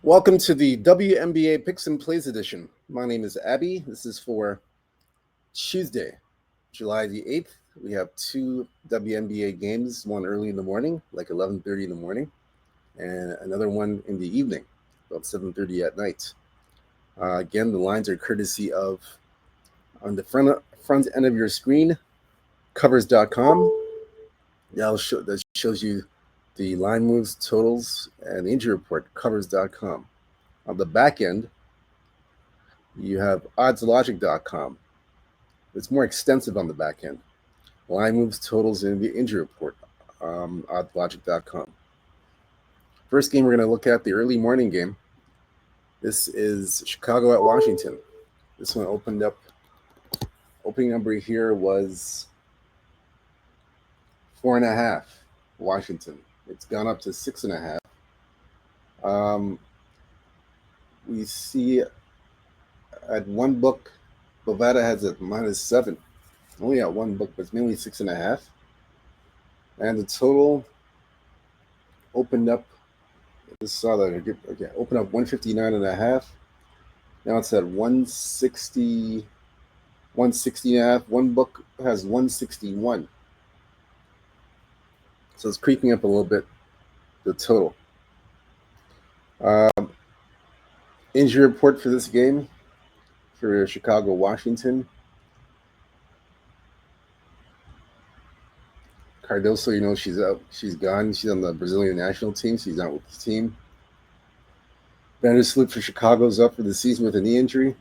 Welcome to the WNBA Picks and Plays edition. My name is Abby. This is for Tuesday, July the 8th. We have two WNBA games, one early in the morning, like 11:30 in the morning, and another one in the evening, about 7:30 at night. Again, the lines are courtesy of, on the front end of your screen, covers.com. That shows you the line moves, totals, and the injury report, covers.com. On the back end, you have oddslogic.com. It's more extensive on the back end. Line moves, totals, and the injury report, oddslogic.com. First game we're going to look at, the early morning game. This is Chicago at Washington. This one opening number here was 4.5, Washington. It's gone up to 6.5. We see at one book, Bovada has it -7. Only at one book, but it's mainly 6.5. And the total opened up, I just saw that, okay, opened up 159.5. Now it's at 160, 160.5. One book has 161. So it's creeping up a little bit, the total. Injury report for this game for Chicago, Washington. Cardoso, she's out. She's gone. She's on the Brazilian national team. She's not with the team. Vandersloot for Chicago's up for the season with a knee injury.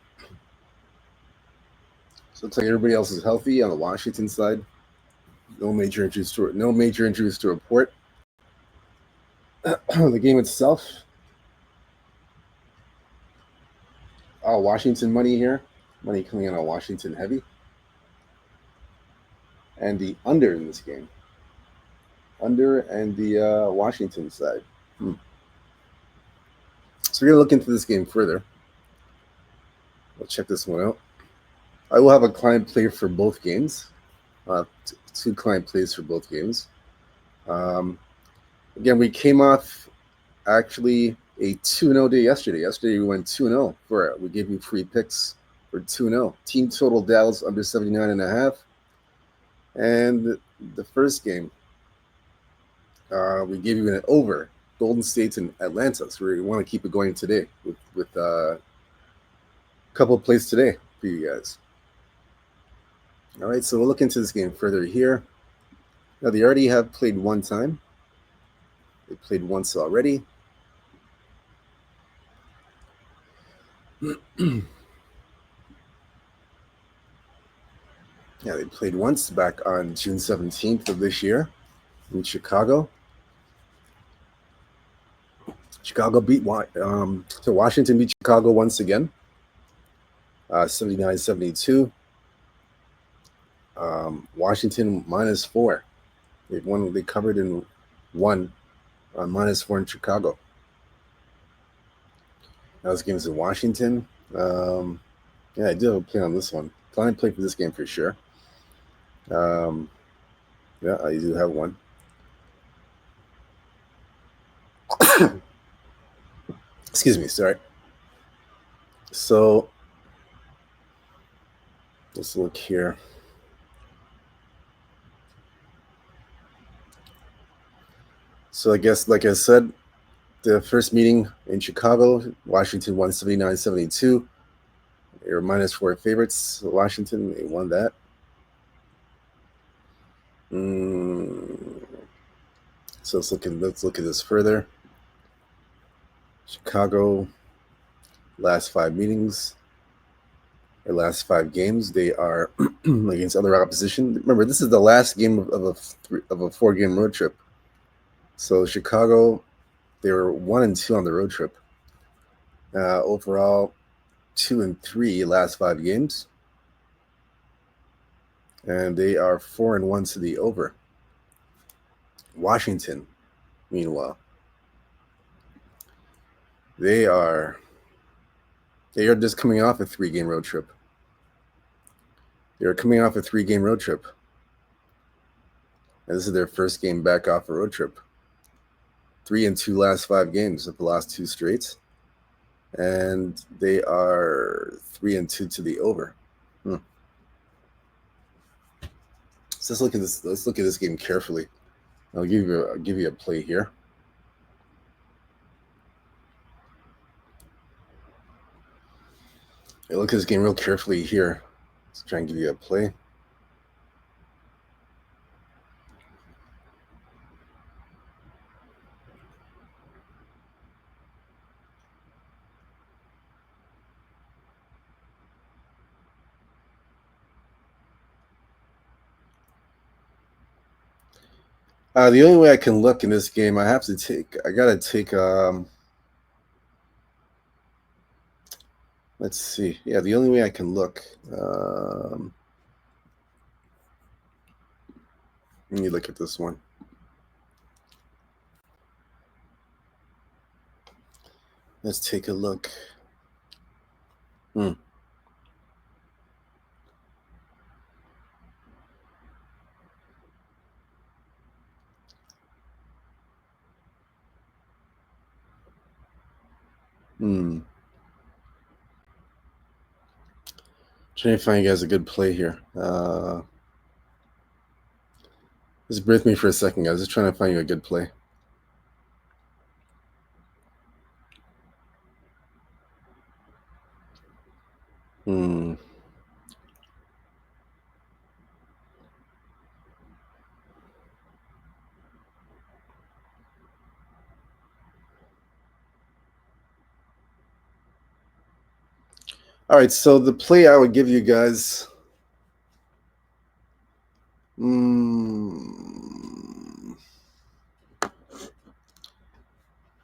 So it looks like everybody else is healthy on the Washington side. No major injuries to report. The game itself. Washington money here. Money coming in on Washington heavy. And the under in this game. Under and the Washington side. So we're going to look into this game further. We'll check this one out. I will have a client play for both games. Two client plays for both games. Again, we came off actually a 2-0 day yesterday. Yesterday we went 2-0 for it. We gave you free picks for 2-0. Team total Dallas under 79.5. And the first game, we gave you an over, Golden State and Atlanta. So we want to keep it going today with a couple of plays today for you guys. All right, so we'll look into this game further here. Now, they already have played one time. They played once already. Yeah, they played once back on June 17th of this year in Chicago. Chicago so Washington beat Chicago once again, 79-72. Washington -4. They covered and won on -4 in Chicago. Now this game is in Washington. Yeah, I do have a play on this one. Client play for this game for sure. Yeah, I do have one. Excuse me, sorry. So let's look here. So I guess, like I said, the first meeting in Chicago, Washington won 79-72. They were -4 favorites. Washington, they won that. So let's look at this further. Chicago, last 5 meetings, their last 5 games, they are against other opposition. Remember, this is the last game of a 4-game road trip. So Chicago, they were 1-2 on the road trip. Overall, 2-3 last 5 games. And they are 4-1 to the over. Washington, meanwhile, they are just coming off a 3-game road trip. They are coming off a 3-game road trip. And this is their first game back off a road trip. 3-2 last 5 games of the last 2 straight. and they are 3-2 to the over. So let's look at this. Let's look at this game carefully. I'll give you a play here. Look at this game real carefully here. Let's try and give you a play. The only way I can look in this game, I gotta take. Let's see. Yeah, the only way I can look. Let me look at this one. Let's take a look. Trying to find you guys a good play here. Just breathe me for a second, guys. Just trying to find you a good play. All right, so the play I would give you guys.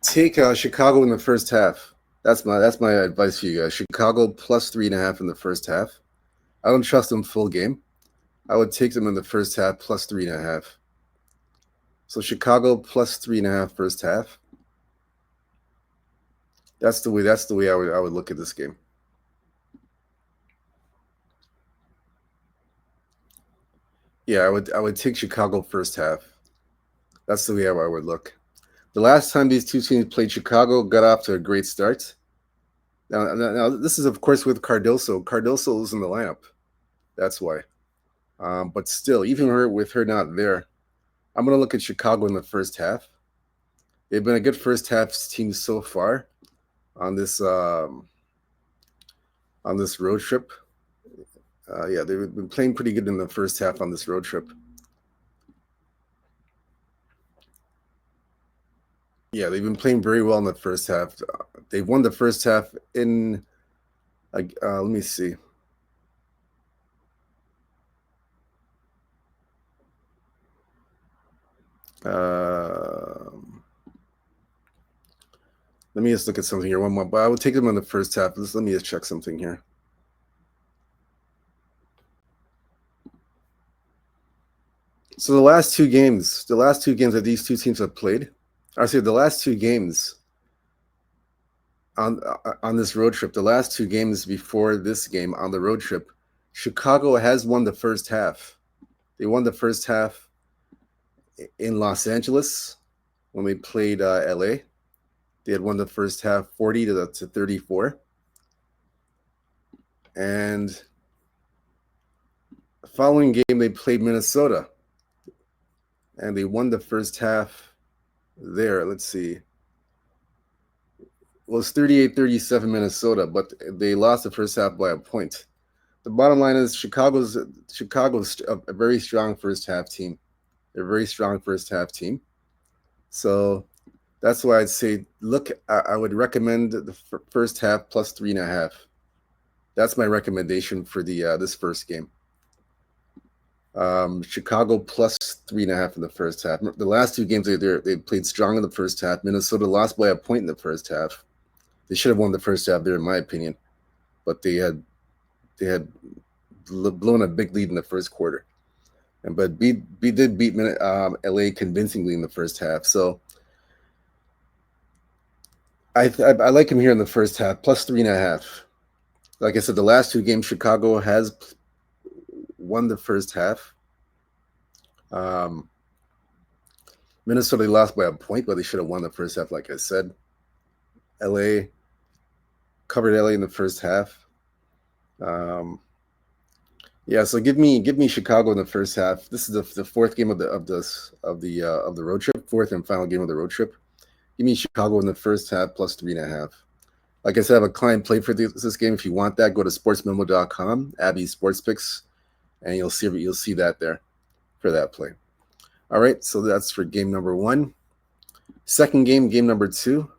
Take Chicago in the first half. That's my advice for you guys. Chicago plus 3.5 in the first half. I don't trust them full game. I would take them in the first half plus 3.5. So Chicago plus 3.5 first half. That's the way I would look at this game. Yeah, I would take Chicago first half. That's the way I would look. The last time these two teams played, Chicago got off to a great start. Now this is of course with Cardoso. Cardoso is in the lineup. That's why. But still, even with her not there, I'm going to look at Chicago in the first half. They've been a good first half team so far on this road trip. Yeah, they've been playing pretty good in the first half on this road trip. Yeah, they've been playing very well in the first half. They've won the first half in. Let me see. Let me just look at something here. One more, but I would take them in the first half. Let me just check something here. So the last two games that these two teams have played, the last two games on this road trip, the last two games before this game on the road trip, Chicago has won the first half. They won the first half in Los Angeles when they played LA. They had won the first half 40 to 34. And the following game, they played Minnesota. And they won the first half there. Let's see. Well, it's 38-37 Minnesota, but they lost the first half by a point. The bottom line is Chicago's a very strong first half team. They're a very strong first half team. So that's why I'd say, look, I would recommend the first half plus 3.5. That's my recommendation for the this first game. Chicago plus 3.5 in the first half. The last two games they played strong in the first half. Minnesota lost by a point in the first half. They should have won the first half there, in my opinion, but they had blown a big lead in the first quarter. But B did beat LA convincingly in the first half. So I like him here in the first half, plus 3.5. Like I said, the last two games, Chicago has won the first half. Minnesota lost by a point, but they should have won the first half, like I said. LA covered LA in the first half. Yeah, so give me Chicago in the first half. This is the fourth game of the road trip, fourth and final game of the road trip. Give me Chicago in the first half plus 3.5. Like I said, I have a client play for this game. If you want that, go to sportsmemo.com, Abby Sports Picks, and you'll see that there for that play. All right, so that's for game number 1. Second game number 2.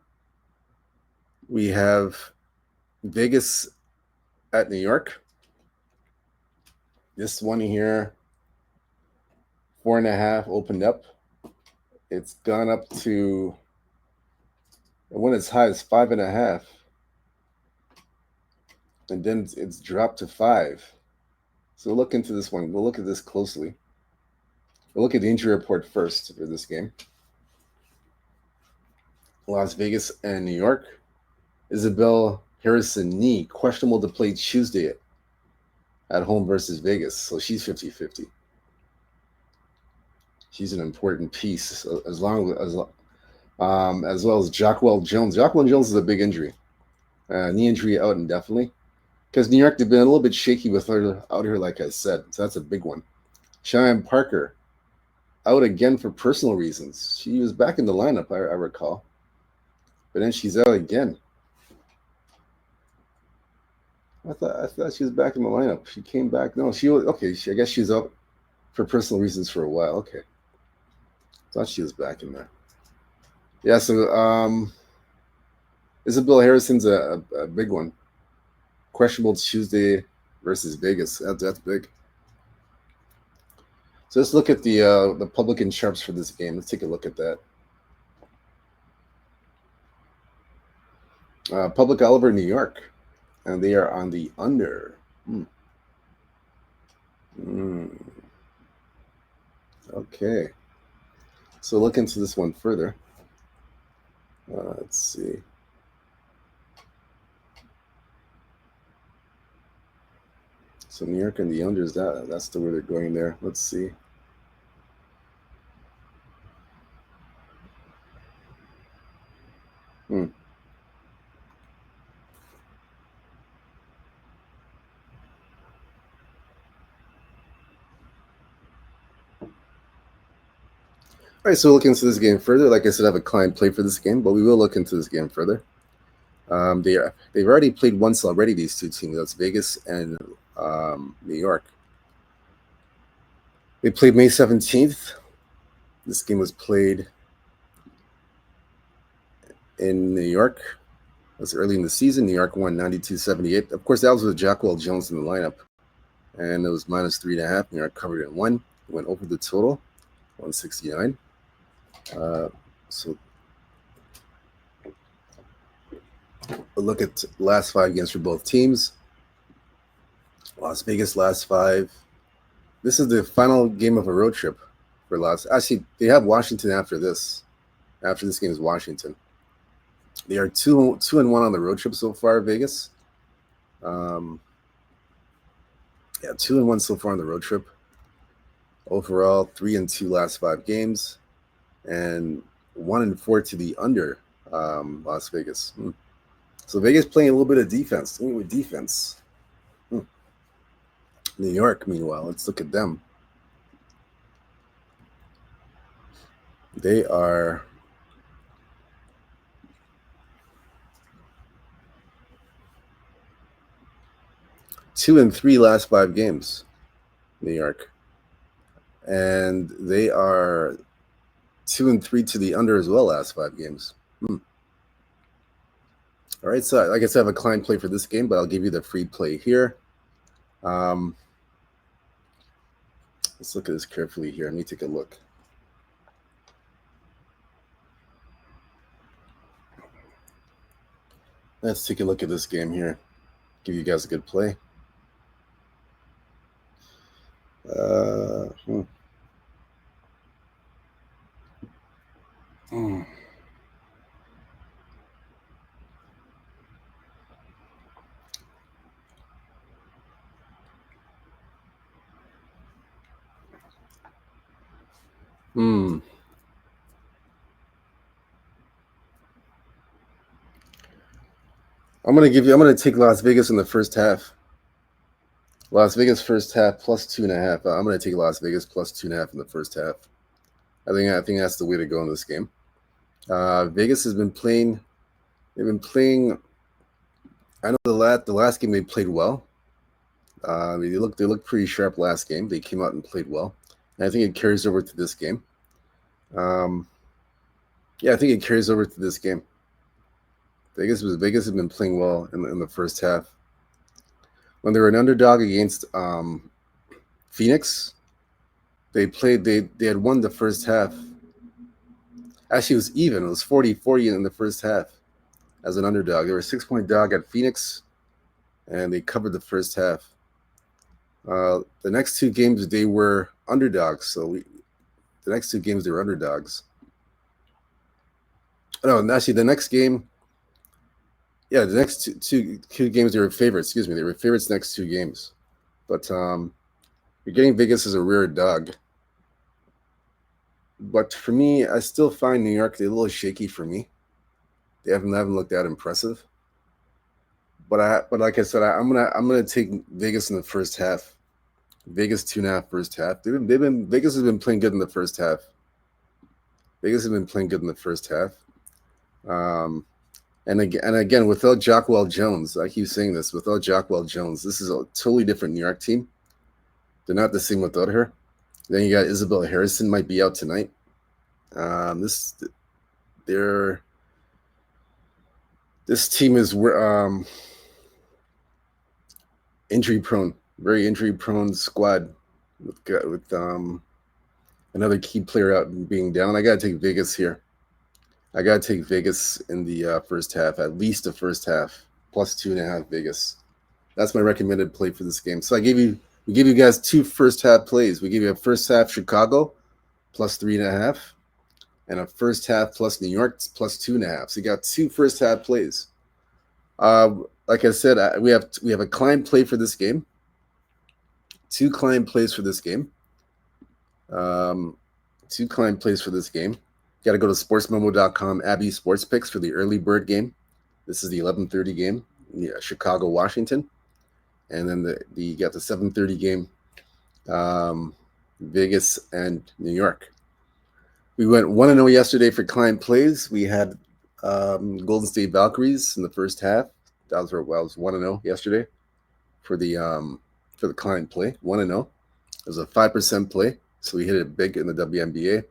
We have Vegas at New York. This one here, 4.5 opened up. It's gone up to, it went as high as 5.5, and then it's dropped to 5. So we'll look into this one. We'll look at this closely. We'll look at the injury report first for this game. Las Vegas and New York. Isabel Harrison knee, questionable to play Tuesday at home versus Vegas. So she's 50-50. She's an important piece, as well as Jacquel Jones. Jacquel Jones is a big injury. Knee injury out indefinitely. Because New York, they've been a little bit shaky with her out here, like I said. So that's a big one. Cheyenne Parker, out again for personal reasons. She was back in the lineup, I recall. But then she's out again. I thought she was back in the lineup. She came back. No, she was okay. I guess she's out for personal reasons for a while. Okay. Thought she was back in there. Yeah, so Isabel Harrison's a big one. Questionable Tuesday versus Vegas. That's big. So let's look at the public and sharps for this game. Let's take a look at that. Public Oliver, New York, and they are on the under. Okay. So look into this one further. Let's see. So New York and the unders, that's the way they're going there. Let's see. All right, so we'll look into this game further. Like I said, I have a client play for this game, but we will look into this game further. They've already played once already, these two teams. That's Vegas and New York. They played May 17th. This game was played in New York. It was early in the season. New York won 92-78. Of course, that was with Jacquel Jones in the lineup. And it was minus 3.5. New York covered it in 1. It went over the total, 169. So we'll look at last 5 games for both teams. Las Vegas last 5. This is the final game of a road trip for Las. Actually, they have Washington after this. After this game is Washington. They are 2-1 on the road trip so far, Vegas. 2-1 so far on the road trip. Overall, 3-2 last 5 games, and 1-4 to the under. Las Vegas. So Vegas playing a little bit of defense. With defense. New York, meanwhile, let's look at them. They are 2-3 last 5 games, New York. And they are 2-3 to the under as well last 5 games. All right, so like I said, I have a client play for this game, but I'll give you the free play here. Let's look at this carefully here. Let me take a look. Let's take a look at this game here. Give you guys a good play. I'm gonna take Las Vegas in the first half. Las Vegas first half plus 2.5. I'm gonna take Las Vegas plus 2.5 in the first half. I think that's the way to go in this game. Vegas has been playing. They've been playing. I know the last game they played well. They looked pretty sharp last game. They came out and played well. And I think it carries over to this game. Um, yeah, I think it carries over to this game. Vegas has been playing well in the first half. When they were an underdog against Phoenix, they had won the first half. Actually, it was even. It was 40-40 in the first half as an underdog. They were a 6-point dog at Phoenix, and they covered the first half. The next two games they were underdogs. The next two games they were underdogs. No, and actually the next game, yeah, the next two games they were favorites. Excuse me, they were favorites next two games. But you're getting Vegas as a rare dog. But for me, I still find New York a little shaky for me. They haven't looked that impressive. But like I said, I'm gonna take Vegas in the first half. Vegas 2.5 first half. Vegas has been playing good in the first half. Vegas has been playing good in the first half. And again, without Jockwell Jones, I keep saying this, without Jockwell Jones, this is a totally different New York team. They're not the same without her. Then you got Isabel Harrison might be out tonight. This team is injury prone, very injury prone squad with another key player out and being down. I gotta take Vegas here. I gotta take Vegas in the first half, at least the first half, plus 2.5 Vegas. That's my recommended play for this game. So we gave you guys two first half plays. We gave you a first half Chicago plus 3.5, and a first half plus New York plus 2.5. So you got two first half plays. Like I said, we have a client play for this game. Two client plays for this game. Two client plays for this game. You got to go to sportsmemo.com, Abby Sports Picks for the early bird game. This is the 11:30 game, Chicago, Washington. And then you got the 7:30 game, Vegas and New York. We went 1-0 yesterday for client plays. We had Golden State Valkyries in the first half. That was 1-0 yesterday for the client play. 1-0. It was a 5% play, so we hit it big in the WNBA.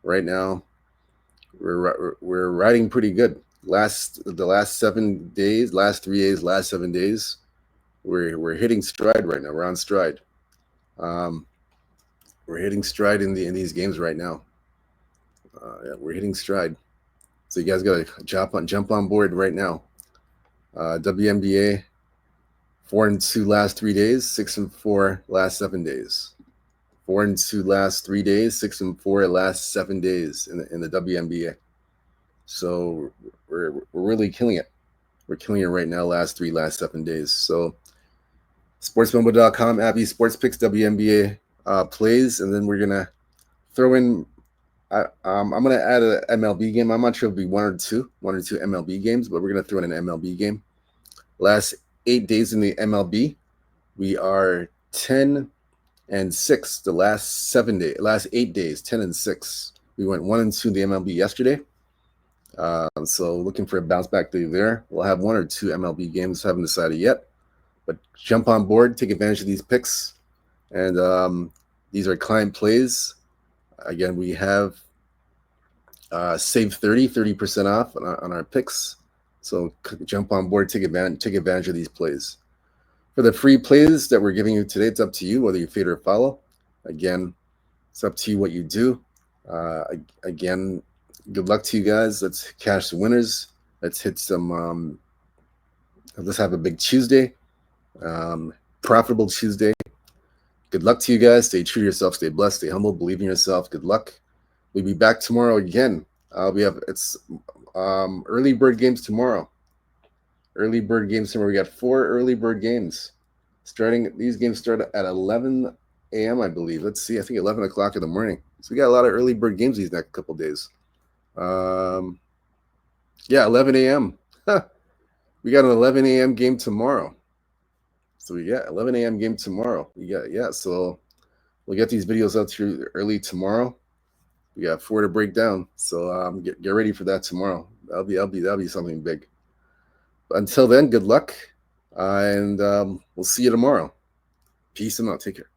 Right now, we're riding pretty good. The last 7 days, last 3 days, last 7 days, we're hitting stride right now. We're on stride. We're hitting stride in these games right now. Yeah, we're hitting stride. So you guys got to jump on board right now. WNBA 4-2 last 3 days, 6-4 last 7 days. 4-2 last 3 days, 6-4 last 7 days in the WNBA. So we're really killing it. We're killing it right now. Last 7 days. So sportsmemo.com, Abby Sports Picks, WNBA plays, and then we're gonna throw in. I'm gonna add an MLB game. I'm not sure it'll be one or two MLB games, but we're gonna throw in an MLB game. Last 8 days in the MLB, we are 10-6. The last 8 days, 10-6. We went 1-2 in the MLB yesterday. So looking for a bounce back day there. We'll have 1 or 2 MLB games. Haven't decided yet, but jump on board, take advantage of these picks, and these are client plays. Again, we have save 30% off on our picks. So jump on board, take advantage of these plays. For the free plays that we're giving you today, it's up to you whether you fade or follow. Again, it's up to you what you do. Again, good luck to you guys. Let's cash the winners. Let's hit some. Let's have a big Tuesday, profitable Tuesday. Good luck to you guys. Stay true to yourself. Stay blessed. Stay humble. Believe in yourself. Good luck. We'll be back tomorrow again. It's early bird games tomorrow. Early bird games tomorrow. We got 4 early bird games. These games start at 11 a.m. I believe. Let's see. I think 11 o'clock in the morning. So we got a lot of early bird games these next couple of days. Yeah, 11 a.m. We got an 11 a.m. game tomorrow. So we got 11 a.m. game tomorrow. So we'll get these videos out to you early tomorrow. We got 4 to break down. So get ready for that tomorrow. That'll be something big. But until then, good luck, and we'll see you tomorrow. Peace and out. Take care.